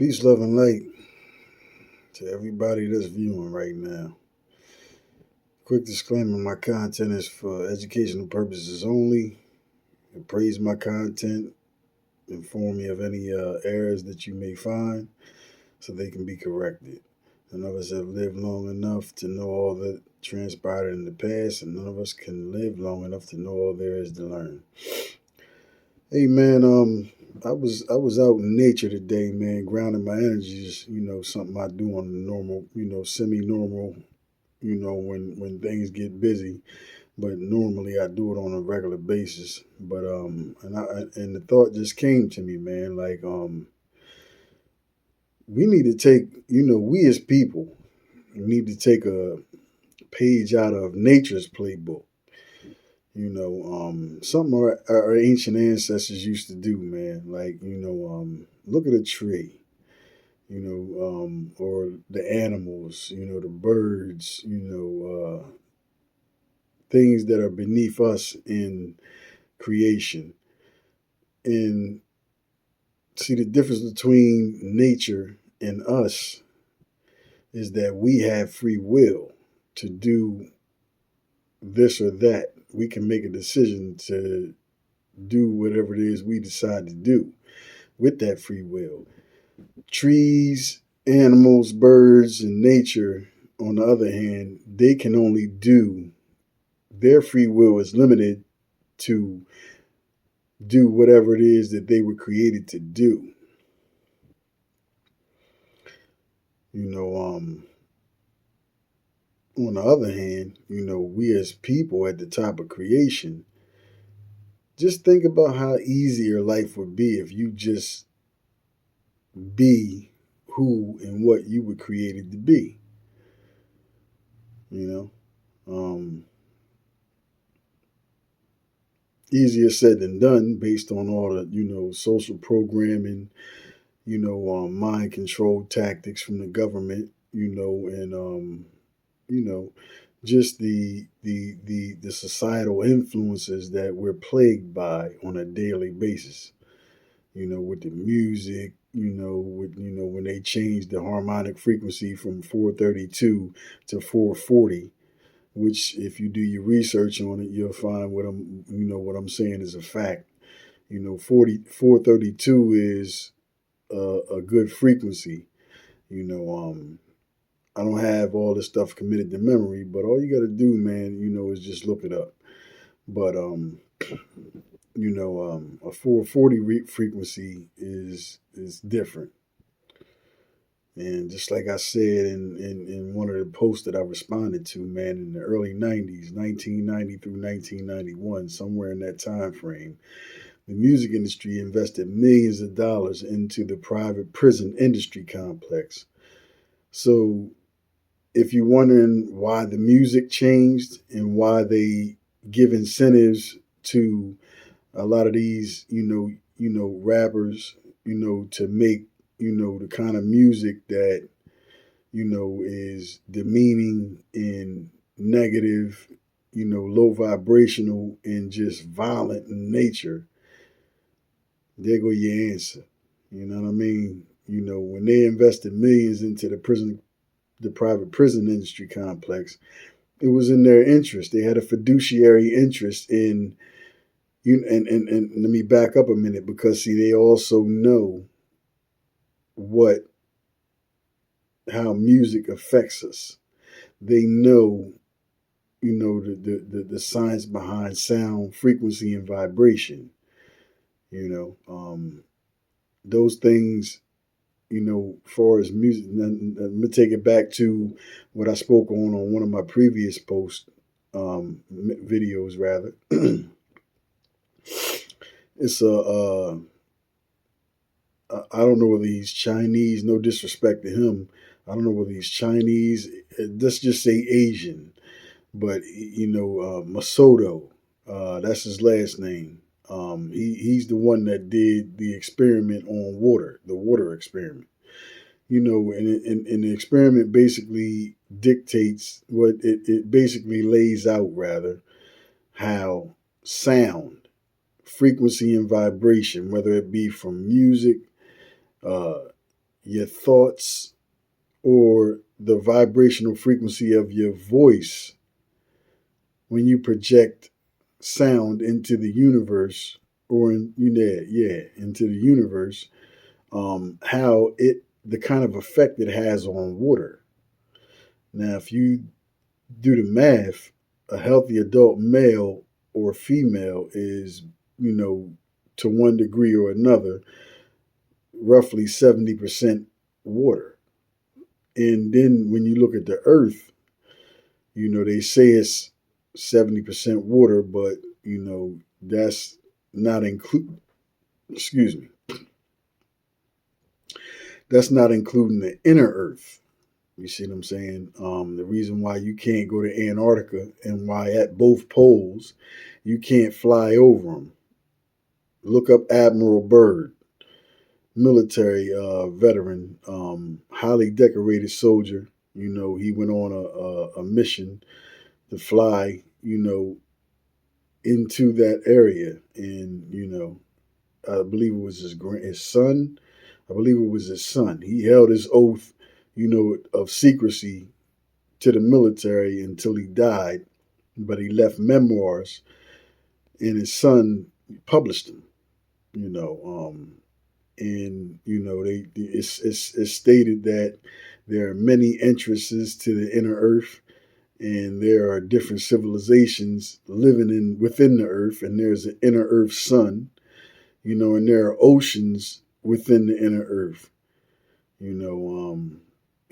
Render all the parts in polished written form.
Peace, love, and light to everybody that's viewing right now. Quick disclaimer, my content is for educational purposes only. Praise my content, inform me of any errors that you may find so they can be corrected. None of us have lived long enough to know all that transpired in the past, and none of us can live long enough to know all there is to learn. Hey man, I was out in nature today, man, grounding my energies. Something I do on the normal, semi-normal. When things get busy, but normally I do it on a regular basis. But and the thought just came to me, man. Like we need to take, we as people need to take a page out of nature's playbook. Something our ancient ancestors used to do, man. Like, look at a tree, or the animals, the birds, things that are beneath us in creation. And see, the difference between nature and us is that we have free will to do this or that. We can make a decision to do whatever it is we decide to do with that free will. Trees, animals, birds, and nature, on the other hand, they can only do, their free will is limited to do whatever it is that they were created to do. On the other hand, we as people at the top of creation, just think about how easy your life would be if you just be who and what you were created to be. You know, easier said than done based on all the social programming, mind control tactics from the government, and just the societal influences that we're plagued by on a daily basis. With the music, when they changed the harmonic frequency from 432 to 440, which if you do your research on it, you'll find what I'm saying is a fact. 432 is a good frequency. I don't have all this stuff committed to memory, but all you got to do, man, is just look it up. But a 440 frequency is different. And just like I said in one of the posts that I responded to, man, in the early 90s, 1990 through 1991, somewhere in that time frame, the music industry invested millions of dollars into the private prison industry complex. So if you're wondering why the music changed and why they give incentives to a lot of these, rappers, to make, the kind of music that, is demeaning and negative, low vibrational and just violent in nature, there go your answer. You know what I mean? When they invested millions into the private prison industry complex, it was in their interest. They had a fiduciary interest in and let me back up a minute, because see, they also know what how music affects us. They know, the science behind sound, frequency, and vibration. Those things, far as music. Let me take it back to what I spoke on one of my previous posts, videos rather. It's I don't know whether he's Chinese. No disrespect to him. I don't know whether he's Chinese. Let's just say Asian. But Masoto, that's his last name. He's the one that did the experiment on water, the water experiment. And the experiment basically dictates what it basically lays out, rather, how sound, frequency, and vibration, whether it be from music, uh, your thoughts or the vibrational frequency of your voice when you project sound into the universe or into the universe, how it the kind of effect it has on water. Now, if you do the math, a healthy adult male or female is, to one degree or another, roughly 70% water. And then when you look at the earth, they say it's 70% water, but, that's not include, excuse me, that's not including the inner earth. You see what I'm saying? The reason why you can't go to Antarctica and why at both poles you can't fly over them. Look up Admiral Byrd, military veteran, highly decorated soldier. He went on a mission to fly, into that area. And, I believe it was his son. I believe it was his son. He held his oath, of secrecy to the military until he died, but he left memoirs, and his son published them. And it's stated that there are many entrances to the inner earth, and there are different civilizations living within the earth, and there's an inner earth sun, and there are oceans within the inner earth.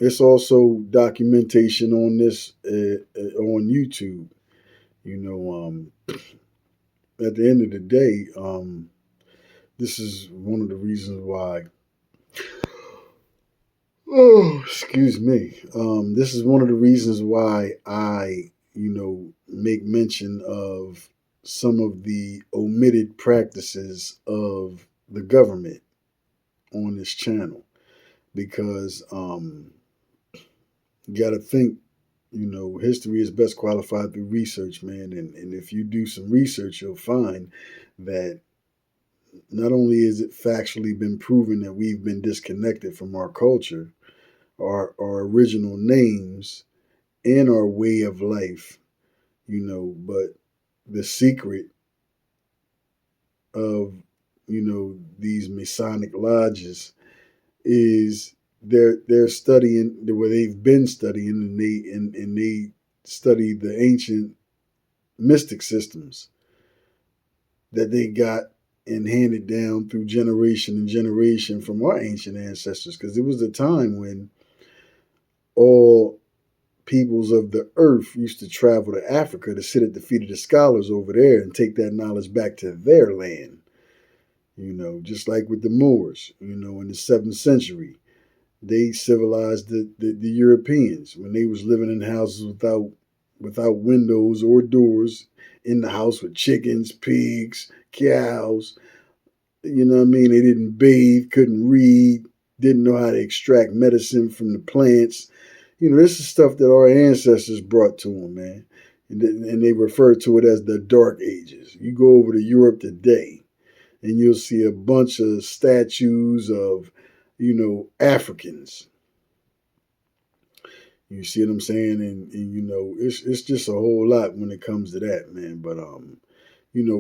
It's also documentation on this on YouTube. At the end of the day, this is one of the reasons why. Oh, excuse me. This is one of the reasons why I, make mention of some of the omitted practices of the government on this channel, because you got to think, history is best qualified through research, man. And if you do some research, you'll find that not only is it factually been proven that we've been disconnected from our culture, our original names, and our way of life, but the secret of, these Masonic lodges is they're studying where they've been studying, and they study the ancient mystic systems that they got and handed down through generation and generation from our ancient ancestors. Because it was a time when all peoples of the earth used to travel to Africa to sit at the feet of the scholars over there and take that knowledge back to their land. Just like with the Moors, in the 7th century, they civilized the Europeans when they was living in houses without windows or doors, in the house with chickens, pigs, cows. You know what I mean? They didn't bathe, couldn't read, didn't know how to extract medicine from the plants. This is stuff that our ancestors brought to them, man. And they refer to it as the Dark Ages. You go over to Europe today, and you'll see a bunch of statues of, Africans. You see what I'm saying? And it's just a whole lot when it comes to that, man. But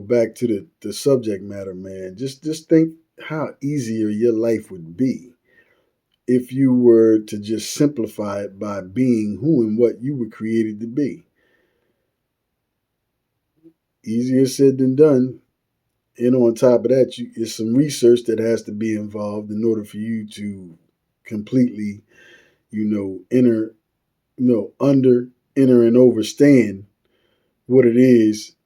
back to the subject matter, man. Just think how easier your life would be if you were to just simplify it by being who and what you were created to be. Easier said than done. And on top of that, it's some research that has to be involved in order for you to completely, enter and overstand what it is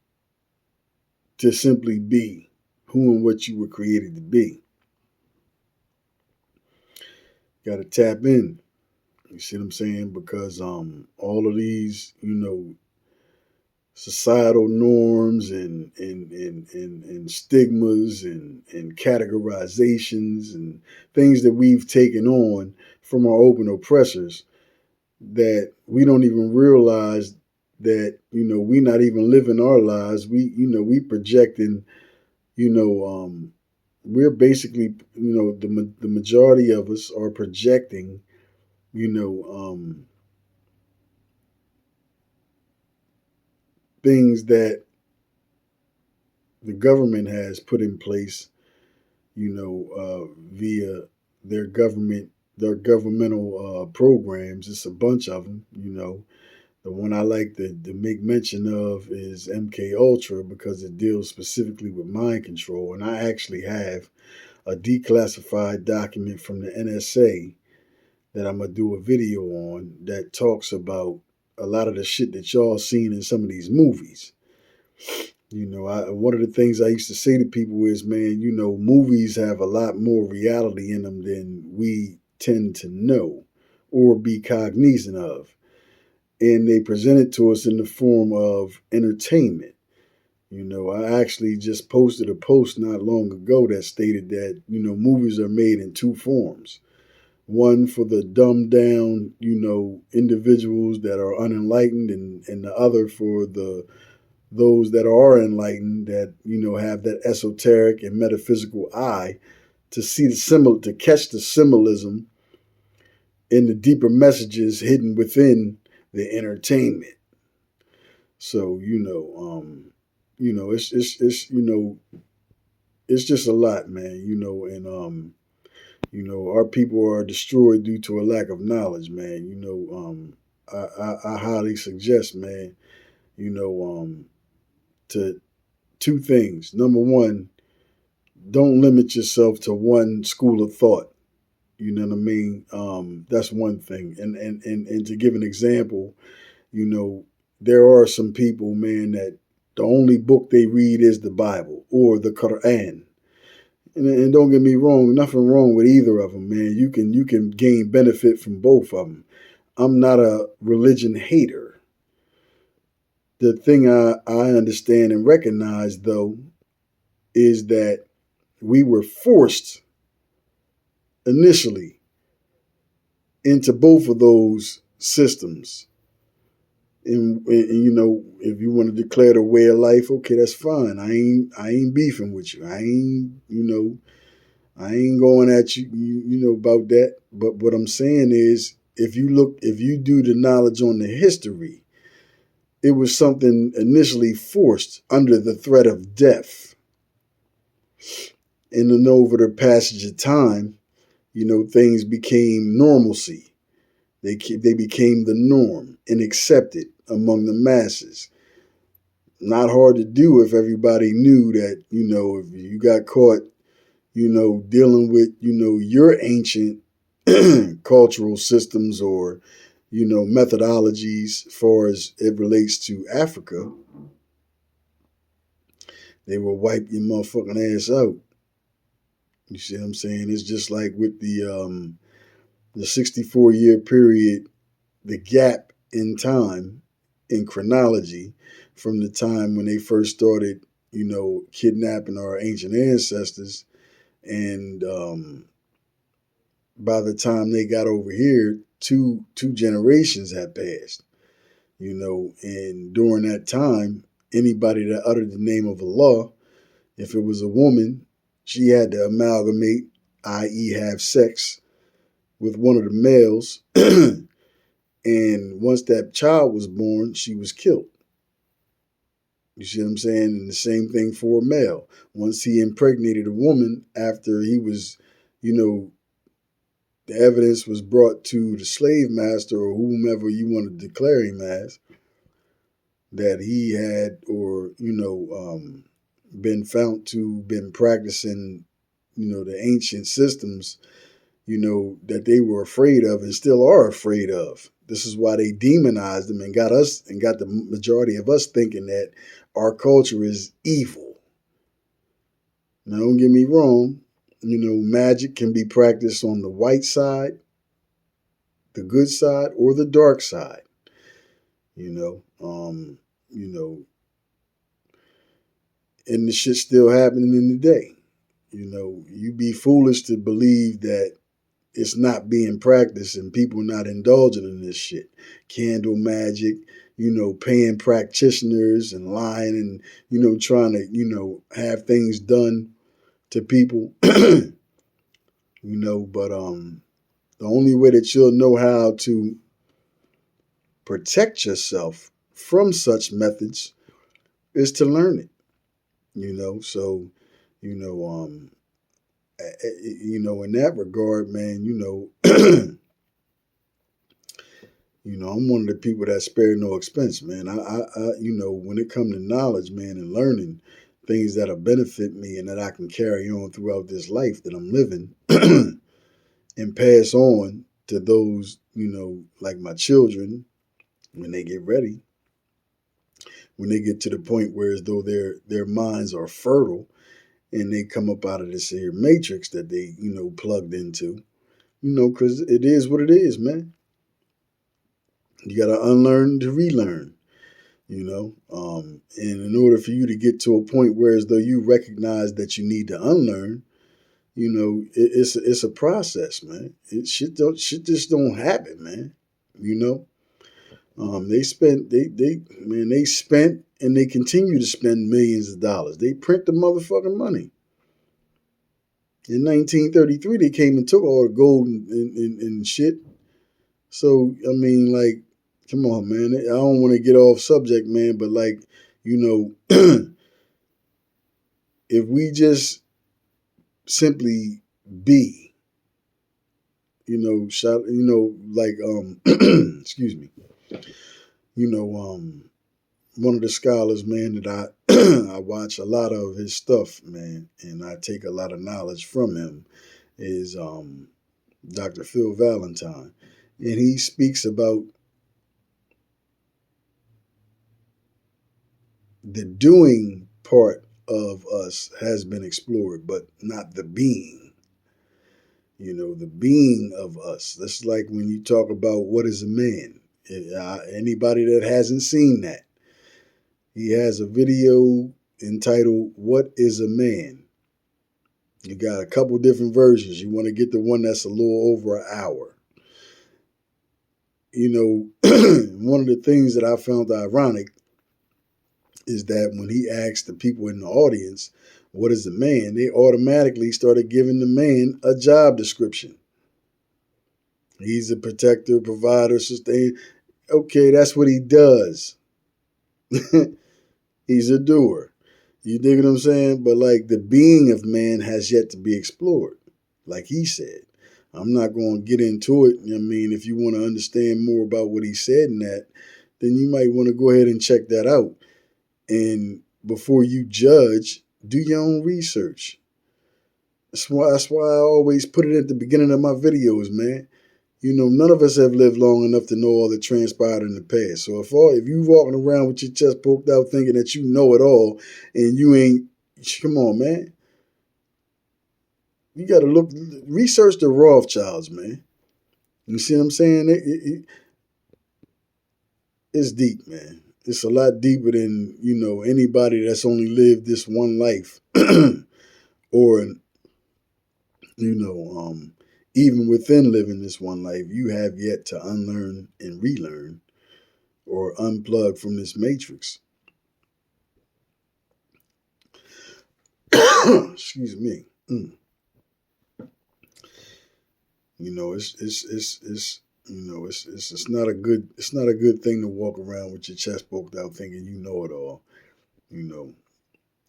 to simply be who and what you were created to be. Got to tap in. You see what I'm saying? Because all of these, societal norms and stigmas and categorizations and things that we've taken on from our open oppressors, that we don't even realize that, we not even living our lives. We projecting, we're basically, the majority of us are projecting, you know, things that the government has put in place, via their governmental programs. It's a bunch of them. The one I like to make mention of is MK Ultra because it deals specifically with mind control, and I actually have a declassified document from the NSA that I'm gonna do a video on that talks about a lot of the shit that y'all seen in some of these movies. One of the things I used to say to people is, man, movies have a lot more reality in them than we tend to know or be cognizant of. And they present it to us in the form of entertainment. I actually just posted a post not long ago that stated that, movies are made in two forms. One for the dumbed down, individuals that are unenlightened, and the other for those that are enlightened that have that esoteric and metaphysical eye to see to catch the symbolism in the deeper messages hidden within the entertainment. So it's just a lot, man. And our people are destroyed due to a lack of knowledge, man. I highly suggest, man, to two things. Number one, don't limit yourself to one school of thought. You know what I mean? That's one thing. And to give an example, there are some people, man, that the only book they read is the Bible or the Quran. And don't get me wrong, nothing wrong with either of them, man. You can gain benefit from both of them. I'm not a religion hater. The thing I understand and recognize, though, is that we were forced initially into both of those systems. And if you want to declare the way of life, okay, that's fine. I ain't beefing with you. I ain't going at you, about that. But what I'm saying is, if you do the knowledge on the history, it was something initially forced under the threat of death. And then over the passage of time, things became normalcy. They became the norm and accepted among the masses. Not hard to do if everybody knew that, if you got caught, dealing with, your ancient cultural systems or, methodologies as far as it relates to Africa, they will wipe your motherfucking ass out. You see what I'm saying? It's just like with the 64-year period, the gap in time, in chronology, from the time when they first started, kidnapping our ancient ancestors, and by the time they got over here, two generations had passed. And during that time, anybody that uttered the name of Allah, if it was a woman, she had to amalgamate, i.e., have sex with one of the males. And once that child was born, she was killed. You see what I'm saying? And the same thing for a male. Once he impregnated a woman after he was, the evidence was brought to the slave master or whomever you want to declare him as, that he had been found to been practicing, the ancient systems, that they were afraid of and still are afraid of. This is why they demonized them and got the majority of us thinking that our culture is evil. Now, don't get me wrong. Magic can be practiced on the white side, the good side, or the dark side. You know, um, you know, and the shit's still happening in the day. You be foolish to believe that it's not being practiced and people not indulging in this shit. Candle magic, paying practitioners and lying and, trying to, have things done to people, but the only way that you'll know how to protect yourself from such methods is to learn it, so, you know, um, in that regard, man, I'm one of the people that spare no expense, man. When it comes to knowledge, man, and learning things that'll benefit me and that I can carry on throughout this life that I'm living and pass on to those, like my children when they get ready, when they get to the point where as though their minds are fertile and they come up out of this here matrix that they, plugged into, because it is what it is, man. You got to unlearn to relearn, and in order for you to get to a point where as though you recognize that you need to unlearn, it's a process, man. Shit just don't happen, man. They spent and they continue to spend millions of dollars. They print the motherfucking money. In 1933, they came and took all the gold and shit. So, I mean, like, come on, man. I don't want to get off subject, man, but like, if we just simply be, excuse me, one of the scholars, man, that I watch a lot of his stuff, man, and I take a lot of knowledge from him is Dr. Phil Valentine. And he speaks about the doing part of us has been explored, but not the being. The being of us. That's like when you talk about what is a man. Anybody that hasn't seen that, he has a video entitled "What is a Man." You got a couple different versions. You want to get the one that's a little over an hour. One of the things that I found ironic is that when he asked the people in the audience, what is a man? They automatically started giving the man a job description. He's a protector, provider, sustainer. Okay, that's what he does. He's a doer. You dig what I'm saying? But like the being of man has yet to be explored, like he said. I'm not going to get into it. I mean, if you want to understand more about what he said in that, then you might want to go ahead and check that out. And before you judge, do your own research. That's why I always put it at the beginning of my videos, man. None of us have lived long enough to know all that transpired in the past. So if you walking around with your chest poked out thinking that you know it all and you ain't, come on, man. You got to research the Rothschilds, man. You see what I'm saying? It's deep, man. It's a lot deeper than, anybody that's only lived this one life. Or, even within living this one life, you have yet to unlearn and relearn or unplug from this matrix. Excuse me. It's not a good thing to walk around with your chest poked out thinking you know it all,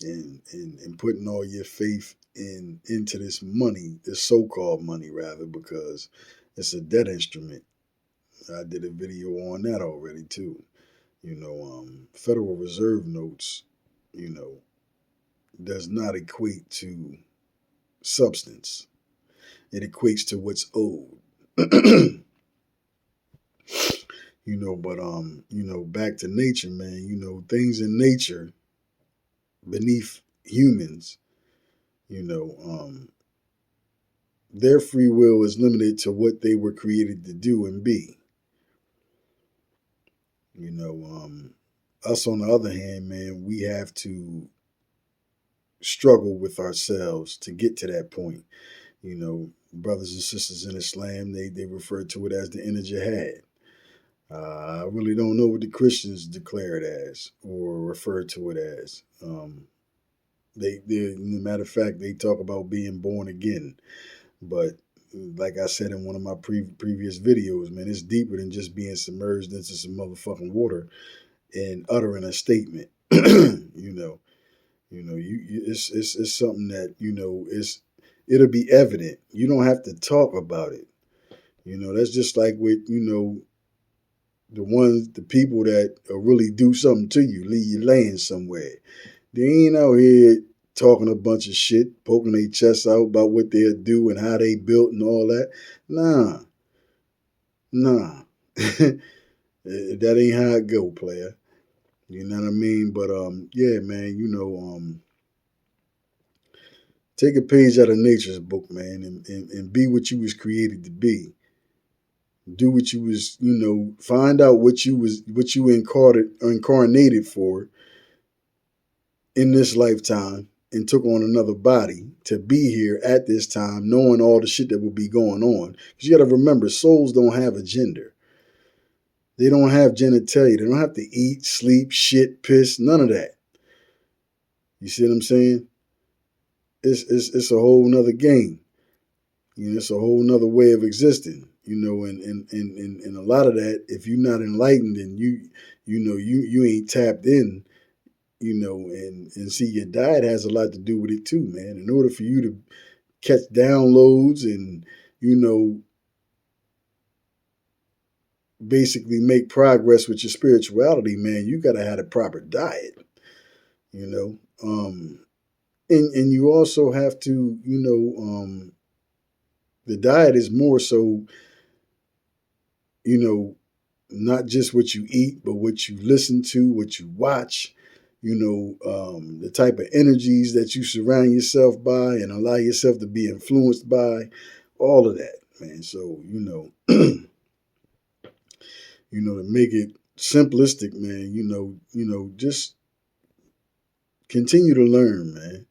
and putting all your faith into this money, this so-called money rather, because it's a debt instrument. I did a video on that already too. Federal Reserve notes, does not equate to substance. It equates to what's owed. Back to nature, man. Things in nature beneath humans, their free will is limited to what they were created to do and be. Us on the other hand, man, we have to struggle with ourselves to get to that point. Brothers and sisters in Islam, they refer to it as the inner jihad. I really don't know what the Christians declare it as or refer to it as. matter of fact, they talk about being born again. But like I said in one of my previous videos, man, it's deeper than just being submerged into some motherfucking water and uttering a statement. It's something that it'll be evident. You don't have to talk about it. That's just like with the people that really do something to you, leave you laying somewhere. They ain't out here talking a bunch of shit, poking their chests out about what they'll do and how they built and all that. Nah. That ain't how it go, player. You know what I mean? But yeah, man, take a page out of nature's book, man, and be what you was created to be. Do what you was, find out what you incarnated for in this lifetime and took on another body to be here at this time, knowing all the shit that will be going on. Because you got to remember, souls don't have a gender. They don't have genitalia. They don't have to eat, sleep, shit, piss, none of that. You see what I'm saying? It's a whole nother game. It's a whole nother way of existing. And a lot of that, if you're not enlightened and you ain't tapped in, and see, your diet has a lot to do with it too, man. In order for you to catch downloads and, basically make progress with your spirituality, man, you got to have a proper diet, and you also have to, the diet is more so, not just what you eat, but what you listen to, what you watch, the type of energies that you surround yourself by and allow yourself to be influenced by, all of that, man. So, to make it simplistic, man, just continue to learn, man.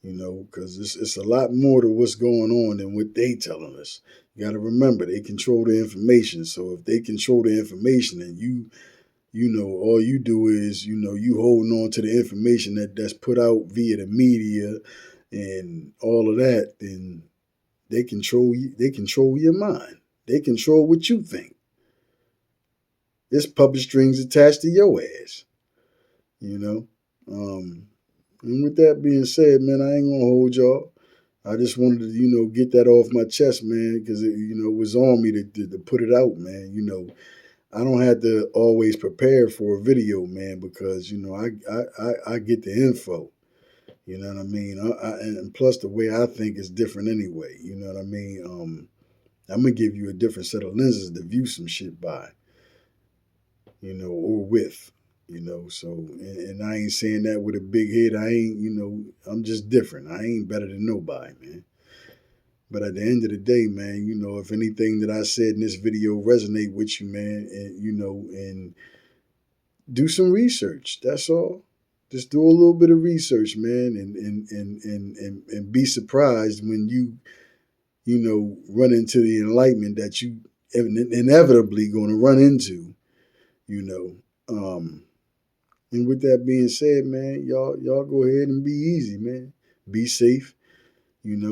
Because it's a lot more to what's going on than what they telling us. You got to remember, they control the information. So if they control the information and all you do is, you holding on to the information that's put out via the media and all of that, then they control you. They control your mind. They control what you think. It's puppet strings attached to your ass. And with that being said, man, I ain't gonna hold y'all. I just wanted to, get that off my chest, man, because it was on me to put it out, man. I don't have to always prepare for a video, man, because I get the info. You know what I mean? And plus the way I think is different anyway. You know what I mean? I'm gonna give you a different set of lenses to view some shit by, or with. So and I ain't saying that with a big head. I ain't, I'm just different. I ain't better than nobody, man. But at the end of the day, man, if anything that I said in this video resonate with you, man, and do some research. That's all. Just do a little bit of research, man, and be surprised when you run into the enlightenment that you inevitably going to run into, And with that being said, man, y'all go ahead and be easy, man. Be safe, and